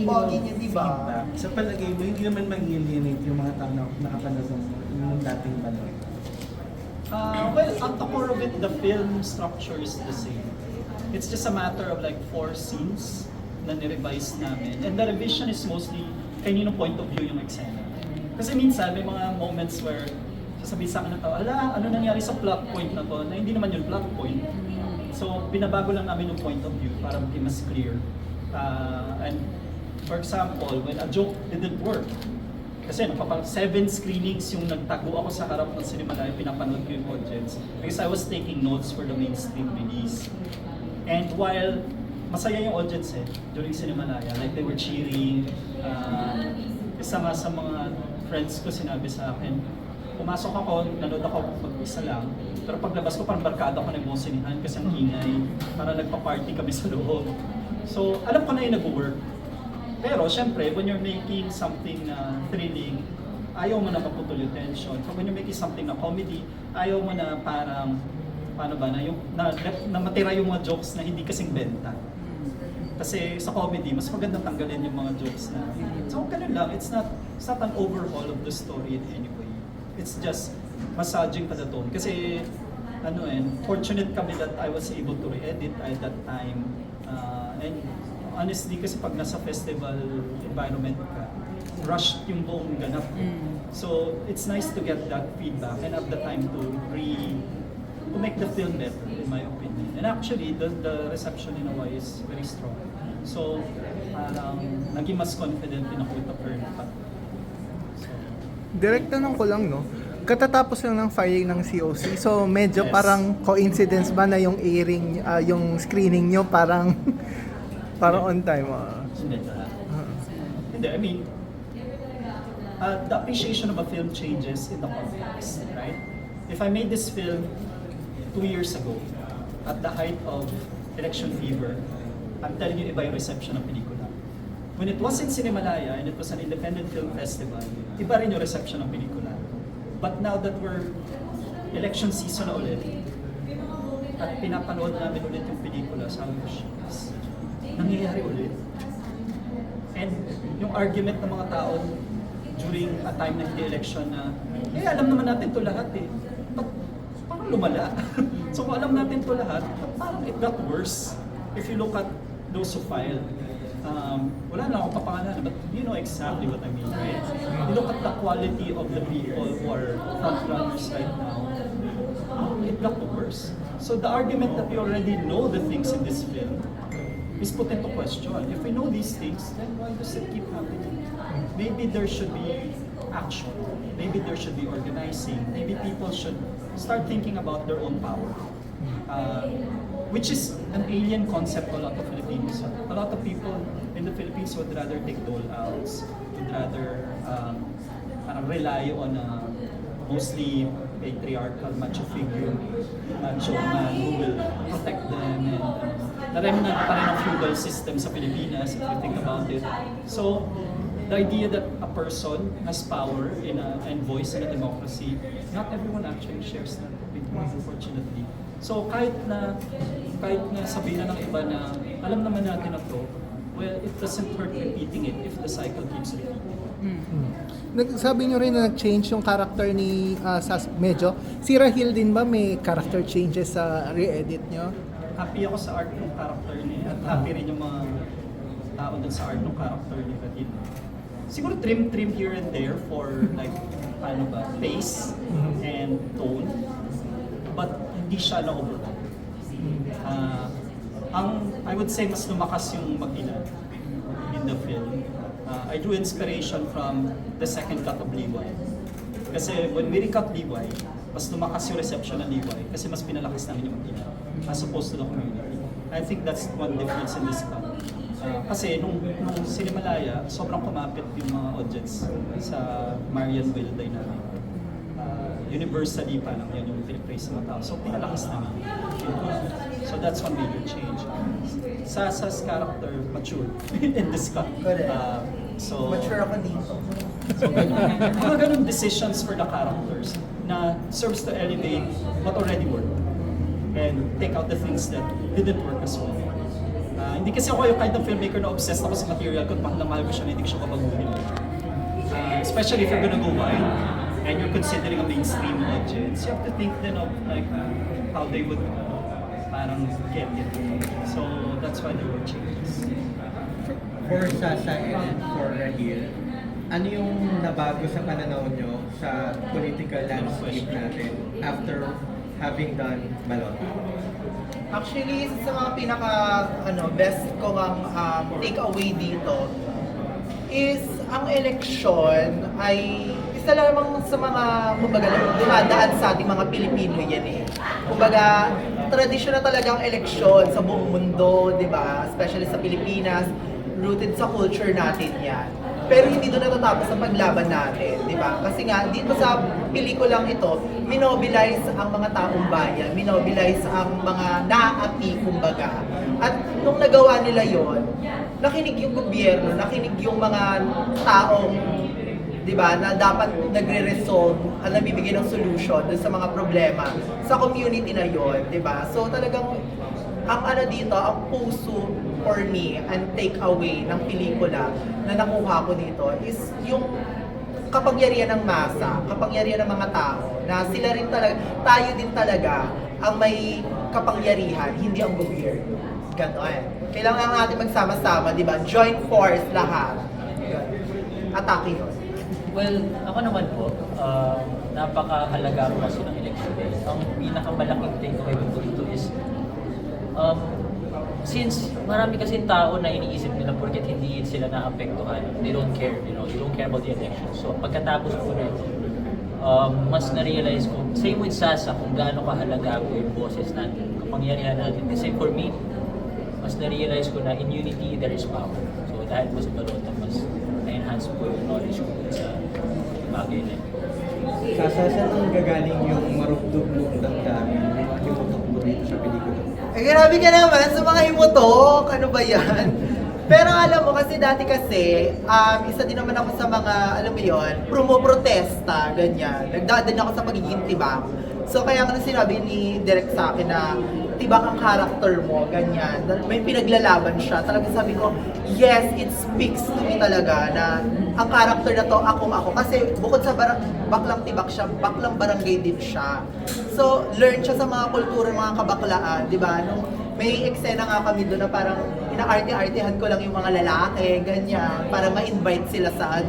pogi niya, di ba? feedback. Sa palagay mo, hindi naman mag-alienate yung mga tao na nakapanood ng dating balon. Well, at the core of it, the film structure is the same. It's just a matter of like 4 scenes na nirevise namin. And the revision is mostly kaninong point of view yung eksena. Kasi minsan may mga moments where sasabihin sa akin ng tao, ala, ano nangyari sa plot point na to, na hindi naman yung plot point. So, binabago lang namin yung point of view para maging mas clear. And for example, when a joke didn't work, kasi napapal 7 screenings yung nagtago ako sa harap ng Cinemalaya, pinapanood ko yung audience. Because I was taking notes for the mainstream release. And while masaya yung audience during Cinemalaya, like they were cheering, isa nga sa mga friends ko sinabi sa akin, pumasok ako, nanood ako mag-isa lang, pero paglabas ko parang barkada ko na yung sinihan kasi ang ingay, para nagpa-party kami sa loob. So, alam ko na yung nag-work. Pero syempre, when you're making something na thrilling, ayaw mo na maputol yung tension. Pag when you're making something na comedy, ayaw mo na parang, paano ba, na matira yung mga jokes na hindi kasing benta. Kasi sa comedy, mas maganda tanggalin yung mga jokes na, so ganun lang, it's not an overhaul of the story in any way. It's just massaging pa the tone. Kasi, fortunate kami that I was able to re-edit at that time. And honestly, kasi pag nasa festival environment ka, rushed yung buong ganap. So, it's nice to get that feedback and have the time to make the film better, in my opinion. And actually, the reception in Hawaii is very strong. So, parang naging mas confident din ako with the film. Direct tanong ko lang, no? Katatapos lang ng firing ng COC, so medyo Yes. parang coincidence ba na yung airing, yung screening nyo parang on time? Hindi, I mean, the appreciation of a film changes in the context, right? If I made this film 2 years ago, at the height of election fever, I'm telling you, iba yung reception ng pelikula. When it was in Cinemalaya and it was an independent film festival, iba rin yung reception ng pelikula. But now that we're election season na ulit, at pinapanood namin ulit yung pelikula, sabi ko, "Shit, nangyayari ulit." And yung argument ng mga tao during a time na hindi election na, alam naman natin to lahat But parang lumala. So kung alam natin to lahat, parang it got worse. If you look at those who filed, wala na akong papangalanan, but you know exactly what I mean, right? You look at the quality of the people who are frontrunners right now, it got worse. So the argument that we already know the things in this film is put into question. If we know these things, then why does it keep happening? Maybe there should be action. Maybe there should be organizing. Maybe people should start thinking about their own power. Which is an alien concept to a lot of Filipinos. A lot of people in the Philippines would rather take dole-outs, would rather rely on a mostly patriarchal macho figure, macho man who will protect them. And na-remnant pa rin ang feudal system sa Pilipinas, if you think about it. So, the idea that a person has power and voice in a democracy, not everyone actually shares that, unfortunately. So kahit na sabihin na ng iba na alam naman natin na to, well, it doesn't hurt repeating it if the cycle keeps repeating. Sabi nyo rin na nag-change yung character ni medyo. Si Rahil din ba may character changes sa re-edit nyo? Happy ako sa art ng character niya at happy rin yung mga tao dun sa art ng character ni Rahil. Siguro trim here and there for like, pace and tone. But hindi siya na-overcome. I would say mas lumakas yung mag-ina in the film. I drew inspiration from the second cut of Liway. Kasi when we recut Liway, mas lumakas yung reception ng Liway kasi mas pinalakas namin yung mag-ina as opposed to the community. I think that's one difference in this cut. Kasi nung Cinemalaya, sobrang kumapit yung mga audience sa Marian Will dynamic. Universally parang yan yung pinipraise sa mga tao. So pinalakas namin. So that's one major change. Sasa's character matured in this cut. So Mature ako dito. So mga ganun decisions for the characters na serves to elevate what already worked and take out the things that didn't work as well. Hindi kasi ako yung kind of filmmaker na obsessed ako sa material ko, mahal na mahal ko siya na hindi ko siya kabaguhin. Especially if you're gonna go wide and you're considering a mainstream audience, you have to think then of like how they would parang get it. So that's why there were changes. For Sasa and for Rahil, ano yung nabago sa pananaw nyo sa political landscape natin after having done Balota? Actually, isa sa mga pinaka best ko ang take away dito is ang eleksyon ay isa lamang sa mga kumbaga dumadaan sa ating mga Pilipino yan eh. Kumbaga, tradisyon na talagang eleksyon sa buong mundo, di ba? Especially sa Pilipinas, rooted sa culture natin yan. Pero hindi doon natatapos ang paglaban natin, di ba? Kasi nga, dito sa pelikulang ito, minobilize ang mga taong bayan, minobilize ang mga naaapi, kumbaga. At nung nagawa nila yon, nakinig yung gobyerno, nakinig yung mga taong, di ba, na dapat nagre-resolve at nabibigay ng solution dun sa mga problema sa community na yon, di ba? So talagang, ang dito, ang puso for me and take away ng pelikula na nakuha ko dito is yung kapangyarihan ng masa, kapangyarihan ng mga tao, na sila rin talaga, tayo din talaga ang may kapangyarihan, hindi ang gobyerno. Ganon. Kailangan natin magsama-sama, di ba? Joint force lahat. Atake yun. Well, ako naman po, napakahalaga po kasi ng election. Ang pinakamalaking takeaway ko dito is, since marami kasi tao na iniisip nila porket hindi sila naapektuhan, they don't care, they don't care about the election. So pagkatapos po nito, mas na-realize ko, same with Sasa, kung gaano kahalaga po yung boses natin, kapangyarihan natin. The same for me, mas na-realize ko na in unity, there is power. So dahil po sa Balota, mas na-enhance po yung knowledge ko sa bagay na yun. Sasa, saan ang gagaling yung marugdog mong damdamin, yung mga himutok mo dito sa pelikula? Eh, grabe ka naman sa mga himutok. Ano ba yan? Pero alam mo, kasi dati kasi, isa din naman ako sa mga, alam mo yon, promo-protesta, ganyan. Nagdadaan ako sa pagiging tibak. So kaya nga sinabi ni Direk sa akin na tibak ang character mo, ganyan. May pinaglalaban siya. Talagang sabi ko, yes, it speaks to me talaga na ang character na to, akong ako. Kasi bukod sa baklang tibak siya, baklang barangay din siya. So, learn siya sa mga kultura, mga kabaklaan, di ba? Nung may eksena nga kami doon na parang inaarte-artehan ko lang yung mga lalaki, ganyan, para ma-invite sila sa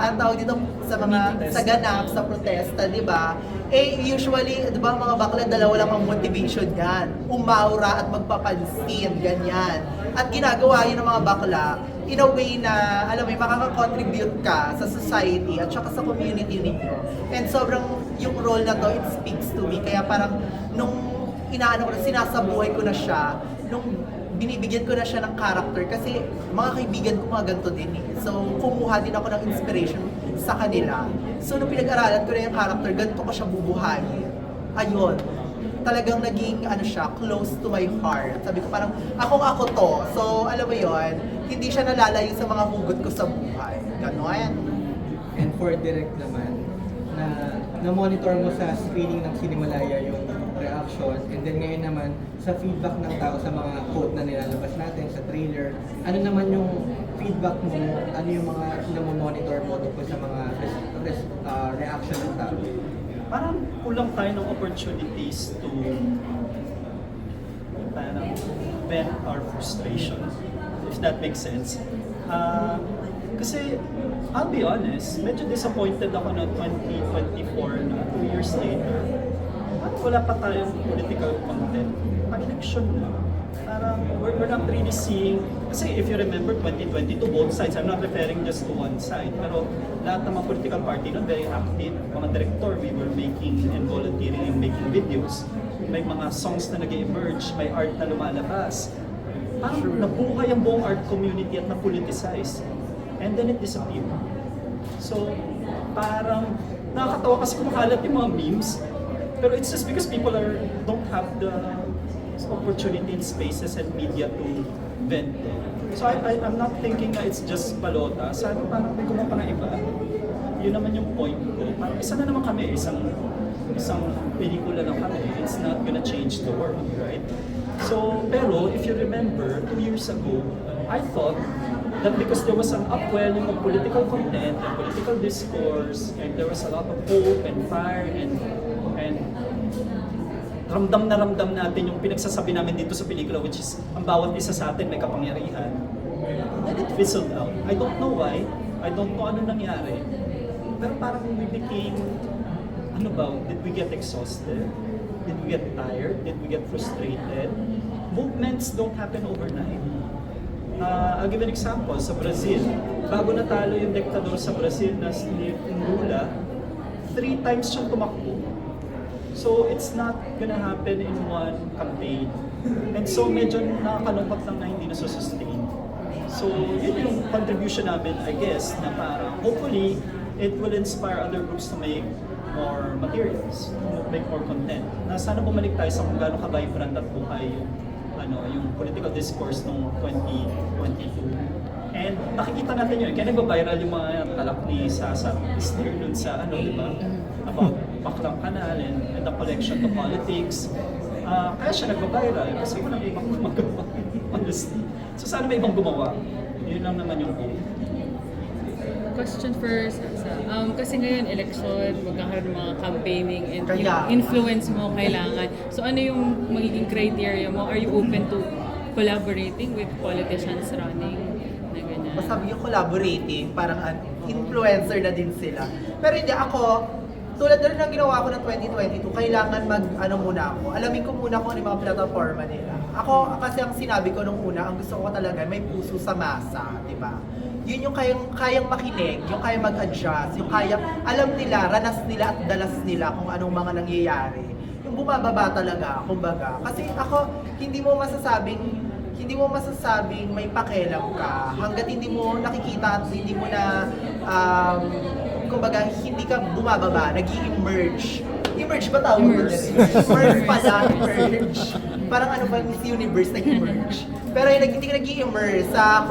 ang tawag dito, sa mga, sa ganap, sa protesta, di ba? Eh, usually, di ba, mga bakla, dalawa lang ang motivation yan. Umaura at magpapansin, ganyan. At ginagawa yun ng mga bakla, in a way na, alam mo, makaka-contribute ka sa society at saka sa community ninyo. And sobrang, yung role na to, it speaks to me. Kaya parang, nung sinasabuhay ko na siya, nung binibigyan ko na siya ng character kasi mga kaibigan ko mga ganito din eh. So, kumuha din ako ng inspiration sa kanila. So, nung pinag-aralan ko na yung character, ganito ko siya bubuhayin. Ayun. Talagang naging, siya, close to my heart. Sabi ko parang, ako to. So, alam mo yon, hindi siya nalalayo sa mga hugot ko sa buhay. Ganon. And for Direct naman, na-monitor mo sa screening ng Cinemalaya yung reaction, and then ngayon naman sa feedback ng tao sa mga quote na nilalabas natin sa trailer, ano naman yung feedback mo, ano yung mga na-monitor mo tungkol sa mga reaction ng tao? Parang kulang tayo ng opportunities to parang vent our frustration, if that makes sense. Kasi, I'll be honest, medyo disappointed ako na 2024 na 2 years later, wala pa tayong political content. Pag-election na. Parang we're not really seeing, kasi if you remember 2022, both sides, I'm not referring just to one side, pero lahat ng mga political party nun, very active. Mga director, we were making and volunteering and making videos. May mga songs na nag-emerge, may art na lumalabas. Parang nabuhay ang buong art community at na-politicize. And then it disappeared. So, parang nakakatawa kasi kumakalat yung mga memes, pero it's just because people don't have the opportunity in spaces and media to vent. So I'm not thinking na it's just Balota. Sana parang may gumawa pa ng iba. Yun naman yung point ko. Parang isa na naman kami, isang pelikula lang kami. It's not gonna change the world, right? So, pero if you remember, 2 years ago, I thought that because there was an upwelling of political content and political discourse, and there was a lot of hope and fire and ramdam natin yung pinagsasabi namin dito sa pelikula, which is ang bawat isa sa atin may kapangyarihan. Then it fizzled out. I don't know why. I don't know ano nangyari. Pero parang we became, ano ba, did we get exhausted? Did we get tired? Did we get frustrated? Movements don't happen overnight. I'll give an example. Sa Brazil, bago natalo yung diktador sa Brazil na si Lula, 3 times siyang tumakbo. So it's not gonna happen in one campaign. And so medyo nakakalungkot lang na hindi nasusustain. So yun yung contribution namin, I guess, na parang hopefully it will inspire other groups to make more materials, to make more content. Na sana bumalik tayo sa kung gaano ka-vibrant at buhay yung political discourse noong 2022. And nakikita natin yun, kaya nagba-viral yung mga talak ni Sasa Easter dun sa di ba? About Baklang Kanal and the collection to politics. Kaya siya nagba-viral kasi walang ibang gumagawa, honestly. So sana may ibang gumawa. Yun lang naman yung hope. Question for Sasa. Kasi ngayon, election, magkakaroon ng mga campaigning and Kaya. yung influence mo kailangan. So ano yung magiging criteria mo? Are you open to collaborating with politicians running na ganyan? Masabi yung collaborating, parang influencer na din sila. Pero hindi ako, tulad na rin ng ginawa ko ng 2022, kailangan muna ako. Alamin ko muna kung ano yung mga plataforma nila. Ako, kasi ang sinabi ko nung una, ang gusto ko talaga, may puso sa masa, di ba? Yun yung kayang makinig, yung kayang mag-adjust, yung kayang alam nila, ranas nila at dalas nila kung anong mga nangyayari. Yung bumababa talaga, kumbaga. Kasi ako, hindi mo masasabing may pakialam ka hanggat hindi mo nakikita at hindi mo na kumbaga hindi ka bumababa, nag-i-emerge. Emerge ba tawag? Emerge pala, emerge. Parang ano ba, Miss Universe nag-emerge. Pero yung hindi ka nag-i-emerge sa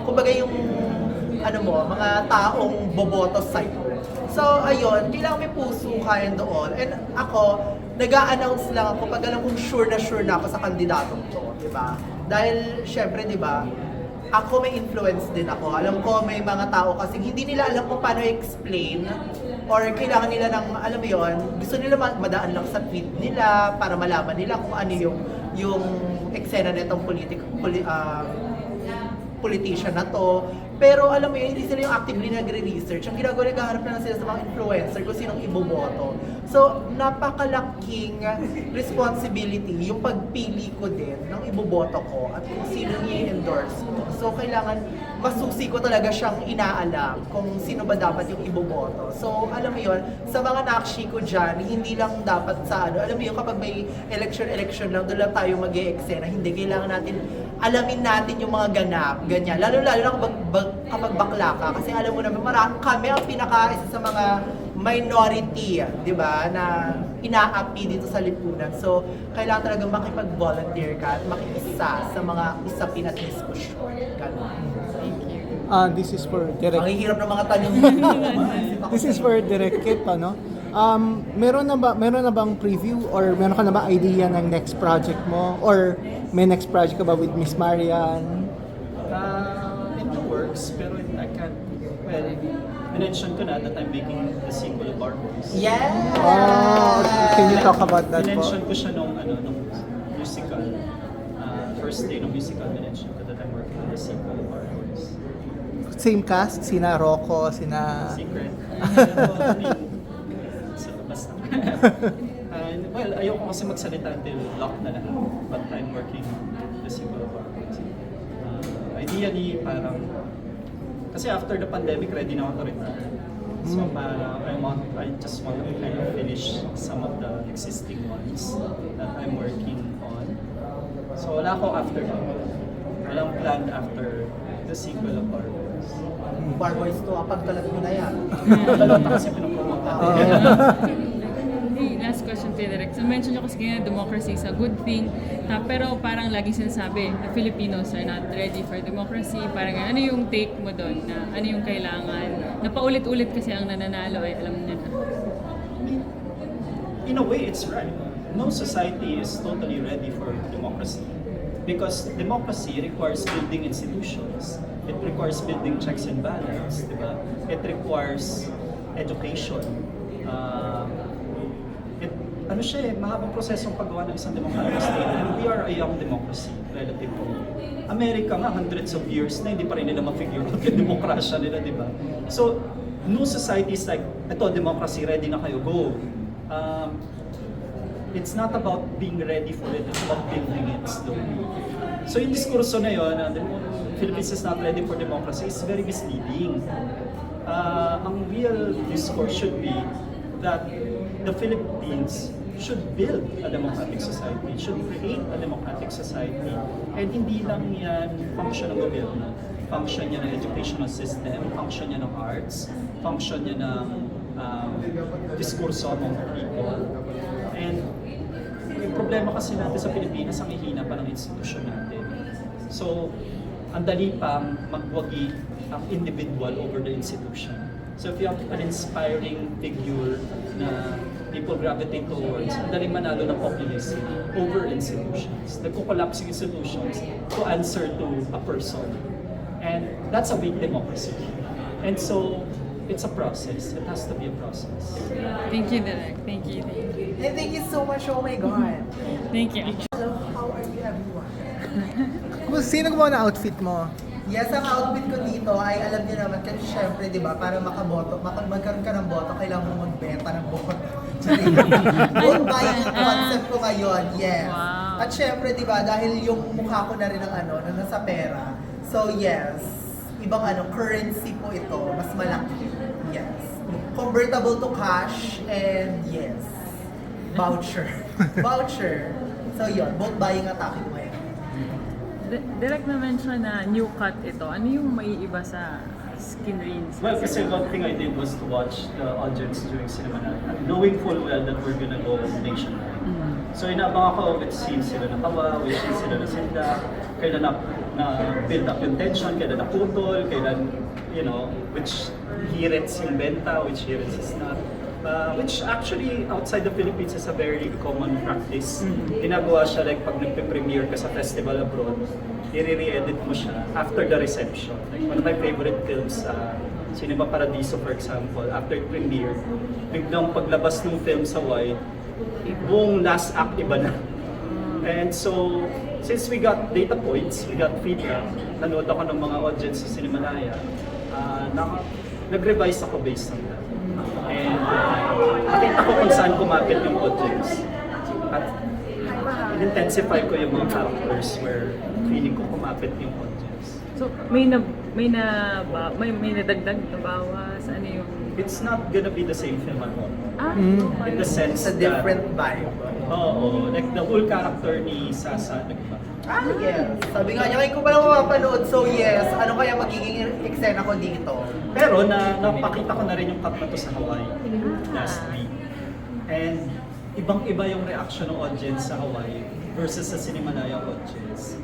kumbaga yung mga taong boboto sa'yo. So, ayun, kailangan may puso kaya doon. And ako, nag-a-announce lang ako pag alam kong sure na ako sa kandidatong to, di ba? Dahil, syempre, di ba, ako may influence din ako. Alam ko, may mga tao kasi hindi nila alam kung paano i-explain or kailangan nila ng, alam mo yun, gusto nila madaan lang sa tweet nila para malaman nila kung ano yung eksena nitong politician na to. Pero alam mo yun, hindi sila yung actively nagre-research. Ang ginagawa, naghahanap na lang sila sa mga influencer kung sinong iboboto. So, napakalaking responsibility yung pagpili ko din ng iboboto ko at kung sino i-endorse ko. So, kailangan masusi ko talaga siyang inaalam kung sino ba dapat yung iboboto. So, alam mo yun, sa mga nakshi ko dyan, hindi lang dapat sa alam mo yun, kapag may election lang, doon lang tayo mag-e-eksena. Hindi, kailangan natin alamin natin yung mga ganap, ganyan. Lalo-lalo na kapag bakla ka. Kasi alam mo naman, kami ang isa sa mga minority, di ba, na inaapi dito sa lipunan. So, kailangan talaga makipag-volunteer ka at makikisa sa mga usapin at diskusyon. Ganun. This is for Direk. Ang hirap ng mga tanong. This is for Direk Kit, ano? Meron na bang preview or meron ka na ba idea ng next project mo or may next project ka ba with Miss Marian? In the works, pero I can't, well, mention ko na that I'm making the sequel of Our Boys. Yes! Can you talk about that po? Mention ko siya nung musical, first day ng musical, mention ko that I'm working on the sequel of Our Boys. Same cast? Sina Rocco, sina... Secret. So, basta. Well, ayoko kasi magsalita until lock na lahat. But I'm working the sequel of Our Boys. Ideally, parang, kasi after the pandemic, ready na ako to retire. So parang I just want to kind of finish some of the existing ones that I'm working on. So wala ako after that. Walang plan after the sequel of Our Boys. Bar Boys to, pagkalat mo na yan. Dalawa kasi pinupromote natin. Hey, last question to Direk. So mention nyo kasi ganyan, democracy is a good thing. Pero parang lagi sinasabi, the Filipinos are not ready for democracy. Parang ano yung take mo doon? Na ano yung kailangan? Na paulit-ulit kasi ang nananalo ay alam nyo na. In a way, it's right. no society is totally ready for democracy. Because democracy requires building institutions. It requires building checks and balance, di ba? It requires education. Ano siya mahabang prosesong paggawa ng isang democratic state. And we are a young democracy, relatively. Amerika nga, hundreds of years na, hindi pa rin nila ma-figure out yung demokrasya nila, di ba? So, no society is like, eto, democracy, ready na kayo, go. It's not about being ready for it, it's about building it slowly. So yung diskurso na yun, the Philippines is not ready for democracy, is very misleading. Ang real discourse should be that the Philippines should build a democratic society, should create a democratic society, and hindi lang yan function ng gobyerno. Function niya ng educational system, function niya ng arts, function niya ng diskurso among the people. And yung problema kasi natin sa Pilipinas, ang hihina pa ng institusyon natin. So, ang dali pang magwagi ang individual over the institution. So if you have an inspiring figure na people gravitate towards, ang daling manalo ng populism over institutions. Nagko-collapse yung institutions to answer to a person. And that's a weak democracy. And so, it's a process. It has to be a process. Thank you, Direk. Thank you. And thank you so much, oh my God. Thank you. Hello, how are you everyone? Sino gumawa na outfit mo? Yes, ang outfit ko dito ay alam niyo naman kasi syempre, di ba, para makaboto, magkaroon ka ng boto, kailangan mo magbenta ng boto. Vote buying ang concept ko ngayon, yes. Wow. At syempre, di ba, dahil yung mukha ko na rin ang na nasa pera. So yes, ibang currency po ito, mas malaki. Yes. Convertible to cash and yes, voucher. Voucher. So yun, vote buying atake ko ngayon. Direct na mention na new cut ito. Ano yung may iba sa skin rinse? Well, kasi one thing I did was to watch the audience during Cinema Night, knowing full well that we're gonna go nationwide. So inabang ako with scenes sila na tawa, with scenes sila na sinda, kailan na build up yung tension, kailan na putol, kailan, which hirets yung benta, which hirets is not. Which actually outside the Philippines is a very common practice. Ginagawa siya like pag nagpe-premiere ka sa festival abroad, i-re-edit mo siya after the reception. Like one of my favorite films, Cinema Paradiso for example, after premiere, biglang paglabas ng film sa white, buong last act iba na. And so, since we got data points, we got feedback, nanood ako ng mga audience sa Cinemalaya, nag-revise ako based on that. And nakita ko kung saan kumapit yung audience. At in-intensify ko yung mga characters where feeling ko kumapit yung audience. So, may nadagdag na bawas? Ano yung... It's not gonna be the same film at all. In the sense It's a different vibe. Oo, like the whole character ni Sasa, nagba. Yes. Sabi nga niya, ngayon ko pa lang mapapanood. So yes, ano kaya magiging eksena ko dito? Pero napakita ko na rin yung cut na to sa Hawaii last week. And ibang-iba yung reaction ng audience sa Hawaii versus sa Cinemalaya audience.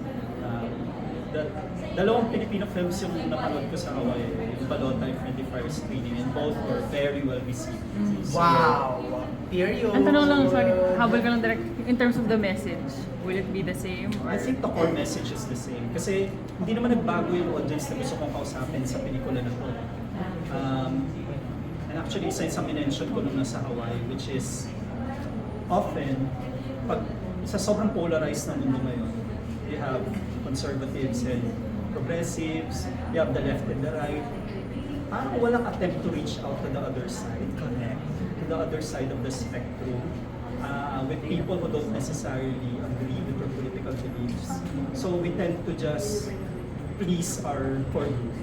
Dalawang Filipino films yung napanood ko sa Hawaii, yung Balota and Friendly Fire screening, and both were very well received. So, Wow! Period. Ang tanong lang, sorry, habol ka lang direct, in terms of the message, will it be the same? Or... I think the core message is the same. Kasi hindi naman nagbago yung audience na gusto kong kausapin sa pelikula na to. And actually, isa yung minention ko nung nasa Hawaii, which is often, pag sa sobrang polarized na mundo ngayon, you have conservatives and progressives, you have the left and the right. Parang walang attempt to reach out to the other side, connect to the other side of the spectrum with people who don't necessarily agree with their political beliefs. So we tend to just please our core group,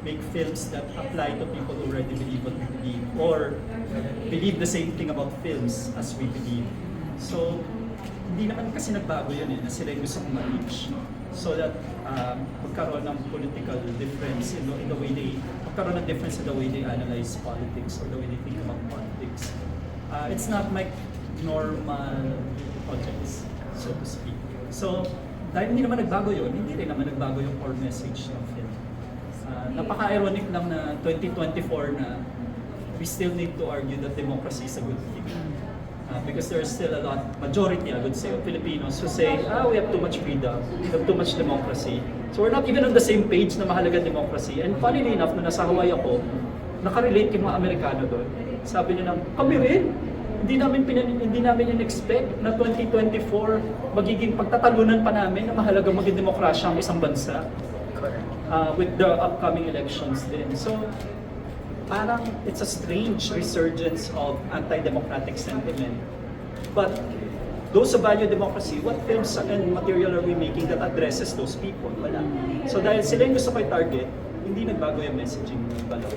make films that apply to people who already believe what we believe, or believe the same thing about films as we believe. So hindi naman kasi nagbago yun na sila yung gusto kong ma-reach. So that magkaroon ng political difference in the way they, magkaroon ng difference in the way they analyze politics or the way they think about politics. It's not my normal audience, so to speak. So, dahil hindi naman nagbago yun, hindi rin naman nagbago yung core message ng film. Napaka-ironic lang na 2024 na we still need to argue that democracy is a good thing. Because there's still a lot, majority I would say, of Filipinos who say, we have too much freedom, we have too much democracy. So we're not even on the same page na mahalaga democracy. And funnily enough, nung nasa Hawaii ako, nakarelate yung mga Amerikano doon. Sabi nila, kami rin, hindi namin in-expect na 2024 magiging pagtatalunan pa namin na mahalaga maging demokrasya ang isang bansa. With the upcoming elections din. So, parang it's a strange resurgence of anti-democratic sentiment. But those who value democracy, what films and material are we making that addresses those people? Wala. So dahil sila yung gusto ko i-target, hindi nagbago yung messaging ng Balot.